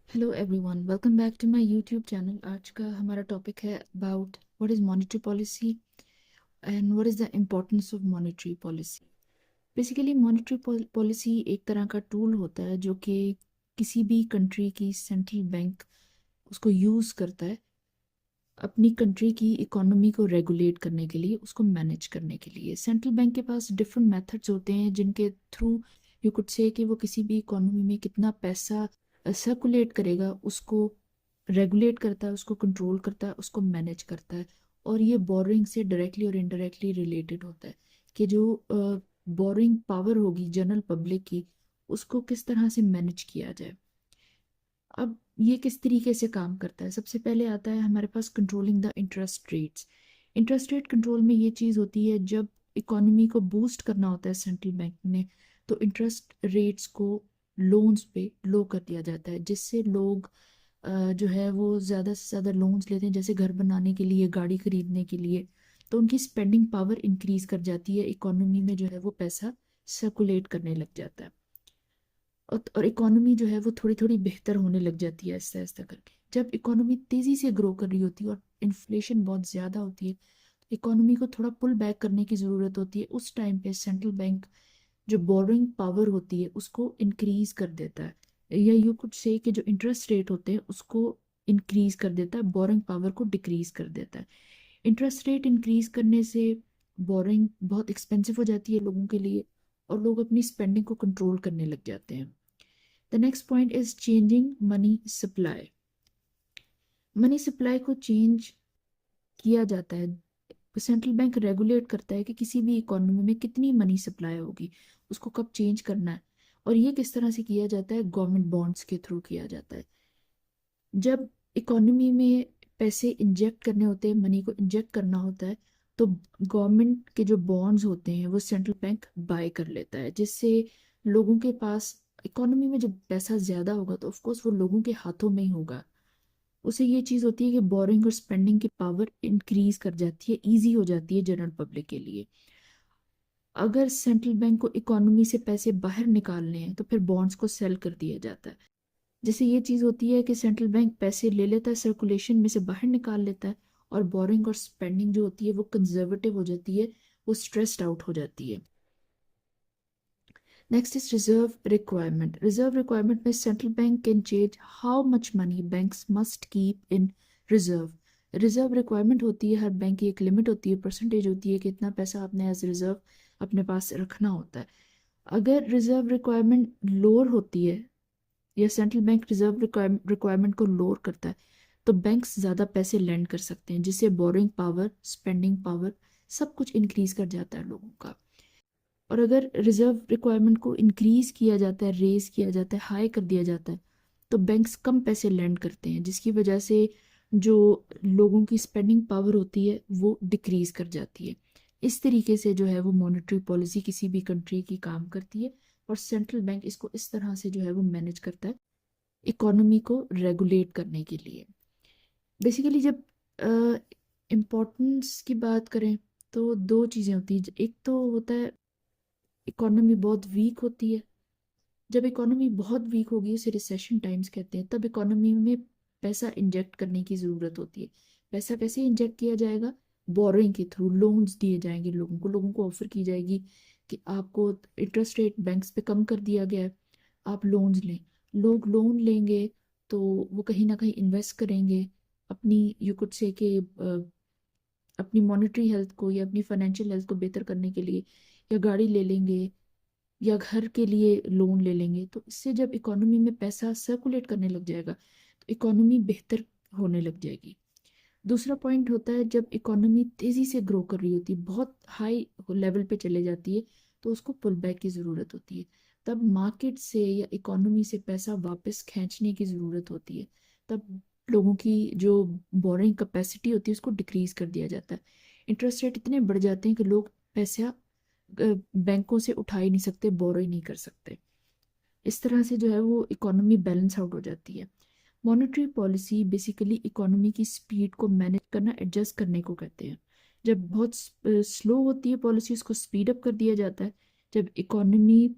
Hello everyone, welcome back to my YouTube channel. आज का हमारा टॉपिक है about what is monetary policy and what is the importance of monetary policy. Basically monetary policy एक तरह का tool होता है जो कि किसी भी कंट्री की सेंट्रल बैंक उसको यूज़ करता है अपनी कंट्री की इकोनॉमी को रेगुलेट करने के लिए, उसको मैनेज करने के लिए। सेंट्रल बैंक के पास डिफरेंट मेथड्स होते हैं जिनके थ्रू यू कुड से कि वो किसी भी इकोनॉमी में कितना पैसा सर्कुलेट करेगा, उसको रेगुलेट करता है, उसको कंट्रोल करता है, उसको मैनेज करता है। और ये बोरिंग से डायरेक्टली और इनडायरेक्टली रिलेटेड होता है कि जो बोरिंग पावर होगी जनरल पब्लिक की, उसको किस तरह से मैनेज किया जाए। अब ये किस तरीके से काम करता है? सबसे पहले आता है हमारे पास controlling the interest rates. Interest rate control में ये चीज़ होती है, जब इकोनॉमी को बूस्ट करना होता है सेंट्रल बैंक ने, तो इंटरेस्ट रेट्स को लोन्स पे लो कर दिया जाता है, जिससे लोग जो है वो ज़्यादा से ज़्यादा लोन्स लेते हैं, जैसे घर बनाने के लिए, गाड़ी खरीदने के लिए। तो उनकी स्पेंडिंग पावर इंक्रीज कर जाती है, इकोनॉमी में जो है वो पैसा सर्कुलेट करने लग जाता है। और इकोनॉमी जो है वो थोड़ी थोड़ी बेहतर होने लग जाती है आहिस्ता आहिस्ता करके। जब इकोनॉमी तेजी से ग्रो कर रही होती है और इन्फ्लेशन बहुत ज़्यादा होती है, इकोनॉमी को थोड़ा पुल बैक करने की ज़रूरत होती है। उस टाइम पे सेंट्रल बैंक जो बोरिंग पावर होती है उसको इंक्रीज कर देता है, या यू कुड से कि जो इंटरेस्ट रेट होते हैं उसको इंक्रीज कर देता है, बोरिंग पावर को डिक्रीज कर देता है। इंटरेस्ट रेट इंक्रीज करने से बोरिंग बहुत एक्सपेंसिव हो जाती है लोगों के लिए, और लोग अपनी स्पेंडिंग को कंट्रोल करने लग जाते हैं। The next point is changing money supply. Money supply को चेंज किया जाता है। सेंट्रल बैंक रेगुलेट करता है कि किसी भी इकोनॉमी में कितनी मनी सप्लाई होगी, उसको कब चेंज करना है। और ये किस तरह से किया जाता है? गवर्नमेंट बॉन्ड्स के थ्रू किया जाता है। जब इकोनॉमी में पैसे इंजेक्ट करने होते हैं, मनी को इंजेक्ट करना होता है, तो गवर्नमेंट के जो बॉन्ड्स होते हैं वो सेंट्रल बैंक बाय कर लेता है, जिससे लोगों के पास, इकोनॉमी में जब पैसा ज्यादा होगा तो ऑफकोर्स वो लोगों के हाथों में ही होगा। उसे ये चीज होती है कि बोरिंग और स्पेंडिंग की पावर इंक्रीज कर जाती है, इजी हो जाती है जनरल पब्लिक के लिए। अगर सेंट्रल बैंक को इकोनॉमी से पैसे बाहर निकालने हैं तो फिर बॉन्ड्स को सेल कर दिया जाता है। जैसे ये चीज होती है कि सेंट्रल बैंक पैसे ले लेता है, सर्कुलेशन में से बाहर निकाल लेता है, और बोरिंग और स्पेंडिंग जो होती है वो कंजर्वेटिव हो जाती है, वो स्ट्रेस्ड आउट हो जाती है। Next is reserve requirement. Reserve requirement में central bank can change how much money banks must keep in reserve. Reserve requirement होती है, हर बैंक की एक लिमिट होती है, परसेंटेज होती है कि इतना पैसा आपने एज रिजर्व अपने पास रखना होता है। अगर रिजर्व रिक्वायरमेंट लोअर होती है, या सेंट्रल बैंक रिजर्व रिक्वायरमेंट को लोअर करता है, तो बैंक्स ज़्यादा पैसे लेंड कर सकते हैं, जिससे बोरिंग पावर, स्पेंडिंग पावर, सब कुछ इंक्रीज कर जाता है लोगों का। और अगर रिजर्व रिक्वायरमेंट को इंक्रीज किया जाता है, रेज किया जाता है, हाई कर दिया जाता है, तो बैंक्स कम पैसे लेंड करते हैं, जिसकी वजह से जो लोगों की स्पेंडिंग पावर होती है वो डिक्रीज कर जाती है। इस तरीके से जो है वो मॉनेटरी पॉलिसी किसी भी कंट्री की काम करती है, और सेंट्रल बैंक इसको इस तरह से जो है वो मैनेज करता है इकोनॉमी को रेगुलेट करने के लिए। बेसिकली जब इम्पोर्टेंस की बात करें तो दो चीज़ें होती हैं। एक तो होता है इकोनॉमी बहुत वीक होती है। जब इकोनॉमी बहुत वीक होगी, उसे रिसेशन टाइम्स कहते हैं, तब इकोनॉमी में पैसा इंजेक्ट करने की ज़रूरत होती है। पैसा कैसे इंजेक्ट किया जाएगा? बोरोइंग के थ्रू लोन्स दिए जाएंगे लोगों को, लोगों को ऑफर की जाएगी कि आपको इंटरेस्ट रेट बैंक्स पे कम कर दिया गया है, आप लोन्स लें। लोग लोन लेंगे तो वो कहीं ना कहीं इन्वेस्ट करेंगे अपनी, यू कुड से कि अपनी मॉनेटरी हेल्थ को या अपनी फाइनेंशियल हेल्थ को बेहतर करने के लिए, या गाड़ी ले लेंगे, या घर के लिए लोन ले लेंगे। तो इससे जब इकोनॉमी में पैसा सर्कुलेट करने लग जाएगा तो इकोनॉमी बेहतर होने लग जाएगी। दूसरा पॉइंट होता है, जब इकोनॉमी तेजी से ग्रो कर रही होती है, बहुत हाई लेवल पे चले जाती है, तो उसको पुल बैक की ज़रूरत होती है। तब मार्केट से या इकोनॉमी से पैसा वापस खींचने की ज़रूरत होती है। तब लोगों की जो बोरिंग कैपेसिटी होती है उसको डिक्रीज कर दिया जाता है। इंटरेस्ट रेट इतने बढ़ जाते हैं कि लोग पैसा बैंकों से उठा ही नहीं सकते, बोरो ही नहीं कर सकते। इस तरह से जो है वो इकोनॉमी बैलेंस आउट हो जाती है। मॉनेटरी पॉलिसी बेसिकली इकोनॉमी की स्पीड को मैनेज करना, एडजस्ट करने को कहते हैं। जब बहुत स्लो होती है पॉलिसी, उसको स्पीड अप कर दिया जाता है। जब इकोनॉमी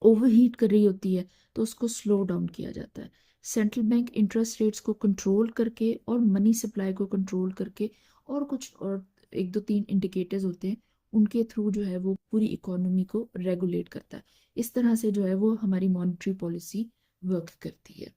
ओवरहीट कर रही होती है तो उसको स्लो डाउन किया जाता है। सेंट्रल बैंक इंटरेस्ट रेट्स को कंट्रोल करके और मनी सप्लाई को कंट्रोल करके और कुछ और एक दो तीन इंडिकेटर्स होते हैं, उनके थ्रू जो है वो पूरी इकोनॉमी को रेगुलेट करता है। इस तरह से जो है वो हमारी मॉनेटरी पॉलिसी वर्क करती है।